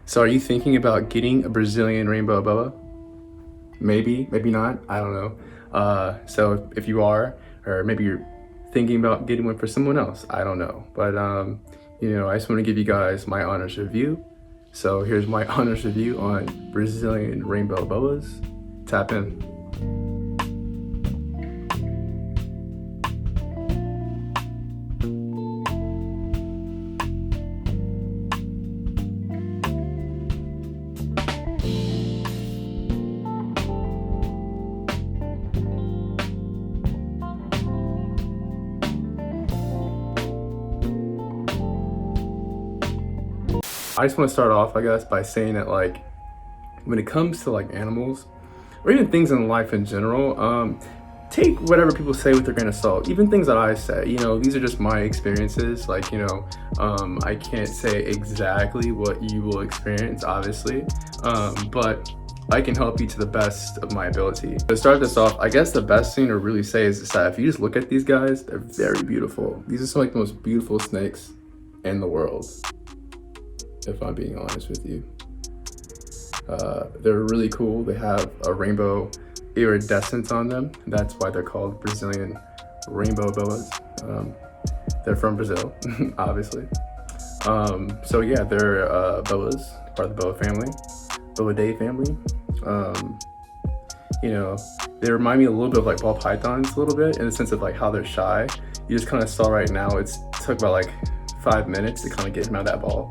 So are you thinking about getting a Brazilian Rainbow Boa? Maybe, maybe not, I don't know. So if you are, or maybe you're thinking about getting one for someone else, I don't know. But I just want to give you guys my honest review. So here's my honest review on Brazilian Rainbow Boas. Tap in. I just want to start off, I guess, by saying that when it comes to animals or even things in life in general, take whatever people say with a grain of salt. Even things that I say, these are just my experiences. I can't say exactly what you will experience, obviously, but I can help you to the best of my ability. To start this off, I guess the best thing to really say is that if you just look at these guys, they're very beautiful. These are some the most beautiful snakes in the world, if I'm being honest with you. They're really cool. They have a rainbow iridescence on them. That's why they're called Brazilian Rainbow Boas. They're from Brazil, obviously. So yeah, they're boas, part of the boa family, Boidae family. They remind me a little bit of ball pythons a little bit, in the sense of how they're shy. You just kind of saw right now, it took about 5 minutes to kind of get him out of that ball.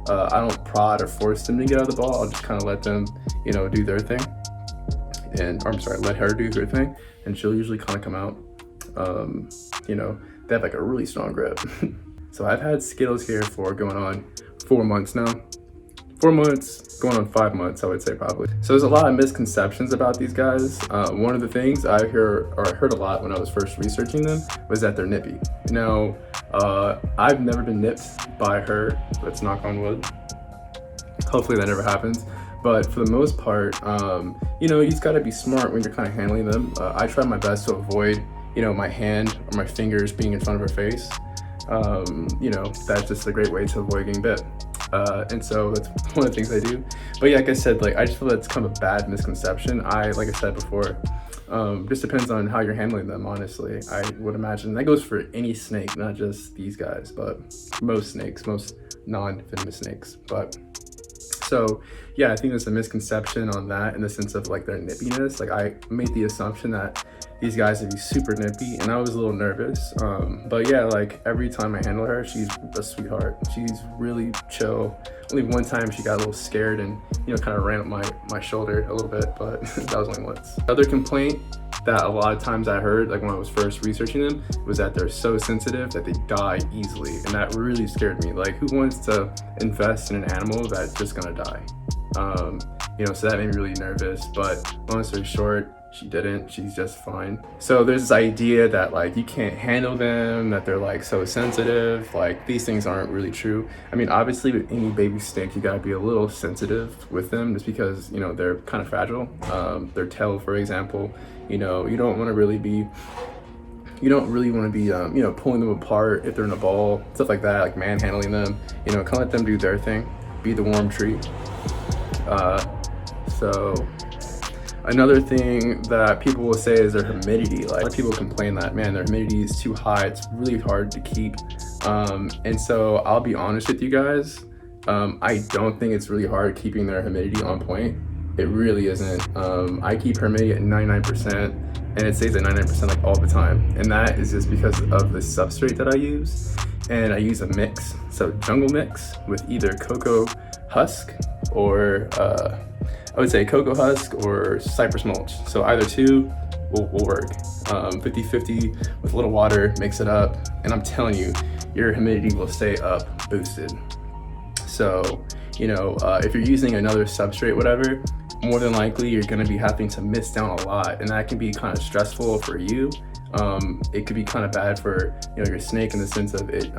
I don't prod or force them to get out of the ball. I'll just kind of let them, do their thing. Let her do her thing, and she'll usually kind of come out. They have a really strong grip. So I've had Skittles here for going on 4 months now. 4 months, going on 5 months, I would say probably. So there's a lot of misconceptions about these guys. One of the things I heard a lot when I was first researching them was that they're nippy. Now, I've never been nipped by her. Let's knock on wood. Hopefully that never happens. But for the most part, you just gotta be smart when you're kind of handling them. I try my best to avoid, my hand or my fingers being in front of her face. That's just a great way to avoid getting bit. And so that's one of the things I do. But yeah, like I said, I just feel that's kind of a bad misconception. Like I said before, just depends on how you're handling them, honestly. I would imagine that goes for any snake, not just these guys, but most snakes, most non-venomous snakes. But so yeah, I think there's a misconception on that, in the sense of their nippiness. I made the assumption that these guys would be super nippy, and I was a little nervous. But yeah, every time I handle her, she's a sweetheart. She's really chill. Only one time she got a little scared and kind of ran up my shoulder a little bit, but that was only once. Another complaint that a lot of times I heard, when I was first researching them, was that they're so sensitive that they die easily, and that really scared me. Who wants to invest in an animal that's just gonna die? So that made me really nervous. But long story short, she didn't. She's just fine. So there's this idea that you can't handle them, that they're so sensitive. These things aren't really true. I mean, obviously with any baby snake, you gotta be a little sensitive with them, just because they're kind of fragile. Their tail, for example, you don't want to really be pulling them apart if they're in a ball, stuff like that, manhandling them. Kind of let them do their thing, be the warm treat. So another thing that people will say is their humidity. A lot of people complain that, man, their humidity is too high. It's really hard to keep. And so I'll be honest with you guys. I don't think it's really hard keeping their humidity on point. It really isn't. I keep her humidity at 99%, and it stays at 99% all the time. And that is just because of the substrate that I use. And I use a mix, so jungle mix with either cocoa husk or I would say cocoa husk or cypress mulch. So either two will work. 50-50 with a little water, mix it up, and I'm telling you, your humidity will stay up, boosted. So, if you're using another substrate, whatever, more than likely you're gonna be having to mist down a lot, and that can be kind of stressful for you. It could be kind of bad for your snake, in the sense of it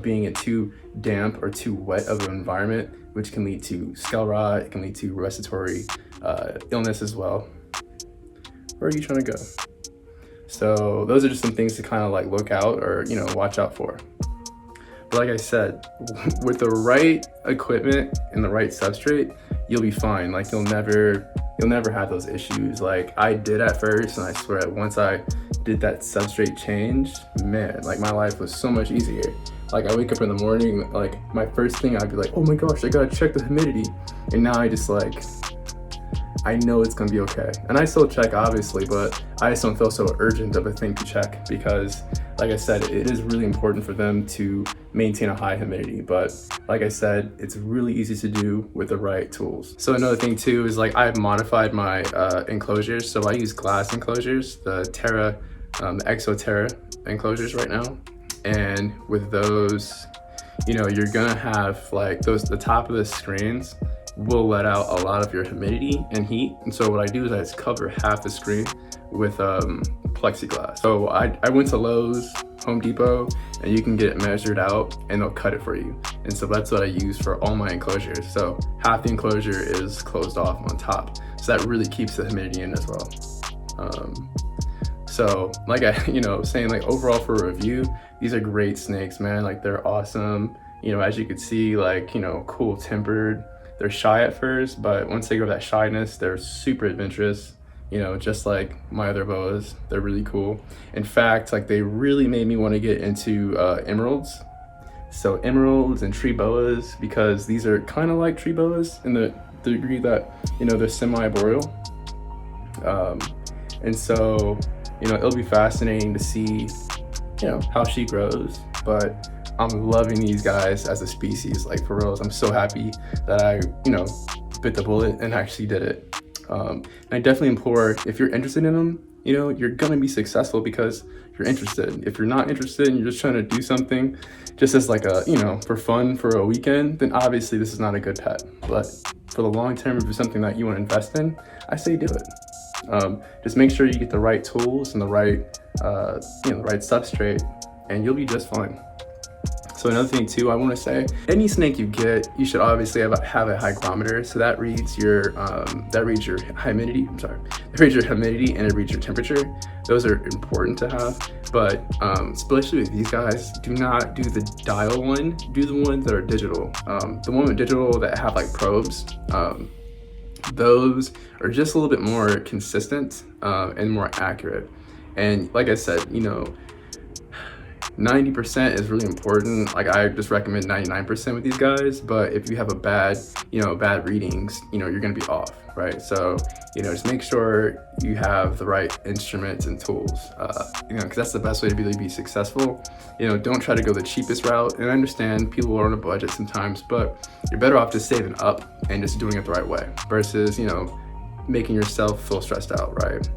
being in too damp or too wet of an environment, which can lead to scale rot. It can lead to respiratory illness as well. Where are you trying to go? So those are just some things to kind of look out, or watch out for. But like I said, with the right equipment and the right substrate, you'll be fine. Like you'll never have those issues like I did at first. And I swear, once I did that substrate change, man, like my life was so much easier. Like I wake up in the morning, like my first thing I'd be like, oh my gosh, I gotta check the humidity. And now I just like, I know it's gonna be okay. And I still check obviously, but I just don't feel so urgent of a thing to check because like I said, it is really important for them to maintain a high humidity. But like I said, it's really easy to do with the right tools. So another thing too is like I've modified my enclosures. So I use glass enclosures, the Exo Terra enclosures right now. And with those, you know, you're gonna have like the top of the screens will let out a lot of your humidity and heat. And so what I do is I just cover half the screen with plexiglass. So I went to Lowe's, Home Depot, and you can get it measured out and they'll cut it for you. And so that's what I use for all my enclosures. So half the enclosure is closed off on top. So that really keeps the humidity in as well. So like saying like overall for a review, these are great snakes, man. Like they're awesome. You know, as you could see, like, you know, cool tempered. They're shy at first, but once they go that shyness, they're super adventurous. You know, just like my other boas, they're really cool. In fact, like they really made me want to get into emeralds. So emeralds and tree boas, because these are kind of like tree boas in the degree that, you know, they're semi-arboreal. And so, you know, it'll be fascinating to see, you know, how she grows. But I'm loving these guys as a species, like for reals. I'm so happy that I, you know, bit the bullet and actually did it. And I definitely implore, if you're interested in them, you know, you're gonna be successful because you're interested. If you're not interested and you're just trying to do something just as like a, you know, for fun for a weekend, then obviously this is not a good pet. But for the long term, if it's something that you want to invest in, I say do it. Just make sure you get the right tools and the right, you know, the right substrate, and you'll be just fine. So another thing too, I want to say, any snake you get, you should obviously have a hygrometer. So that reads your humidity. It reads your humidity and it reads your temperature. Those are important to have. But especially with these guys, do not do the dial one. Do the ones that are digital. The one with digital that have like probes. Those are just a little bit more consistent and more accurate. And like I said, you know, 90% is really important. Like I just recommend 99% with these guys, but if you have bad readings, you know, you're gonna be off, right? So, you know, just make sure you have the right instruments and tools, you know, because that's the best way to really be successful. You know, don't try to go the cheapest route. And I understand people are on a budget sometimes, but you're better off just saving up and just doing it the right way versus, you know, making yourself feel stressed out, right?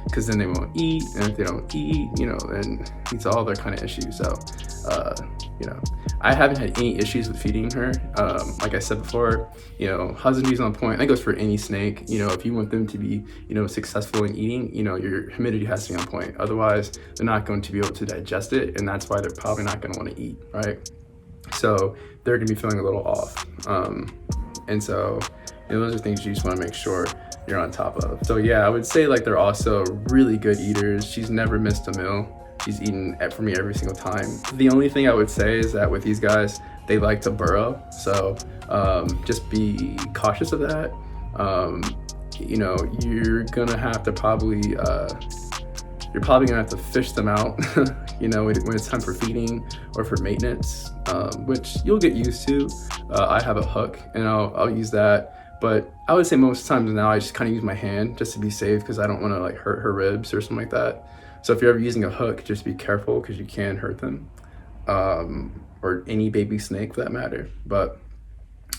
Because then they won't eat, and if they don't eat, you know, then it's all their kind of issues. So, you know, I haven't had any issues with feeding her. Like I said before, you know, husbandry's on point. That goes for any snake. You know, if you want them to be, you know, successful in eating, you know, your humidity has to be on point. Otherwise, they're not going to be able to digest it, and that's why they're probably not going to want to eat, right? So they're going to be feeling a little off. And so, you know, those are things you just want to make sure you're on top of. So yeah, I would say like they're also really good eaters. She's never missed a meal. She's eaten for me every single time. The only thing I would say is that with these guys, they like to burrow. So just be cautious of that. You know, you're gonna have to probably fish them out, you know, when it's time for feeding or for maintenance, which you'll get used to. I have a hook and I'll use that. But I would say most times now I just kind of use my hand just to be safe because I don't want to like hurt her ribs or something like that. So if you're ever using a hook, just be careful because you can hurt them, or any baby snake for that matter. But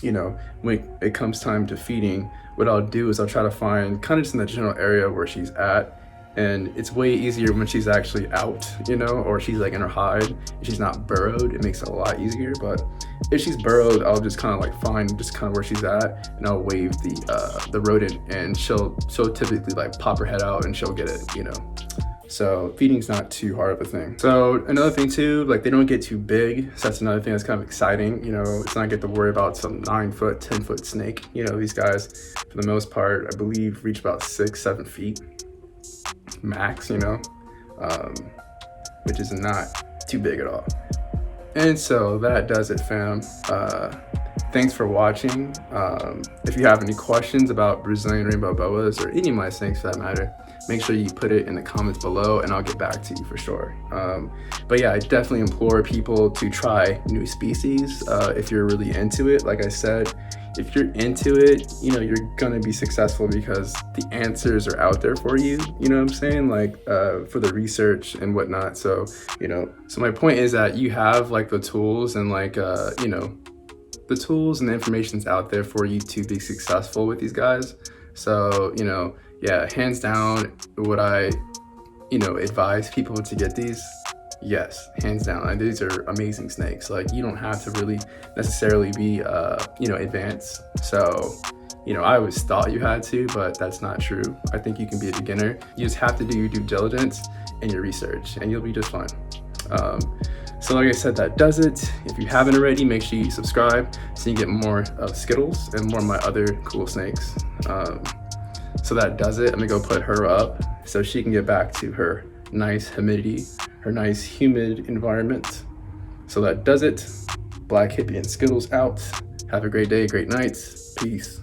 you know, when it comes time to feeding, what I'll do is I'll try to find kind of just in the general area where she's at. And it's way easier when she's actually out, you know, or she's like in her hide and she's not burrowed. It makes it a lot easier. But if she's burrowed, I'll just kind of like find just kind of where she's at, and I'll wave the rodent, and she'll typically like pop her head out and she'll get it, you know. So feeding's not too hard of a thing. So another thing too, like they don't get too big. So that's another thing that's kind of exciting. You know, it's not get to worry about some 9-foot, 10-foot snake. You know, these guys, for the most part, I believe reach about 6-7 feet. Max, you know, which is not too big at all. And so that does it, fam. Thanks for watching. If you have any questions about Brazilian Rainbow Boas or any of my snakes for that matter, make sure you put it in the comments below and I'll get back to you for sure. But yeah, I definitely implore people to try new species if you're really into it. Like I said, if you're into it, you know, you're gonna be successful because the answers are out there for you, you know what I'm saying? Like for the research and whatnot. So, you know, so my point is that you have like the tools and like, you know, the tools and the information's out there for you to be successful with these guys. So, you know, yeah, hands down, would I, you know, advise people to get these? Yes, hands down. And these are amazing snakes. Like, you don't have to really necessarily be, you know, advanced. So, you know, I always thought you had to, but that's not true. I think you can be a beginner. You just have to do your due diligence and your research, and you'll be just fine. So like I said, that does it. If you haven't already, make sure you subscribe so you get more of Skittles and more of my other cool snakes. So that does it. I'm gonna go put her up so she can get back to her nice humidity, her nice humid environment. So that does it. Blkhippiee and Skittles out. Have a great day, great nights. Peace.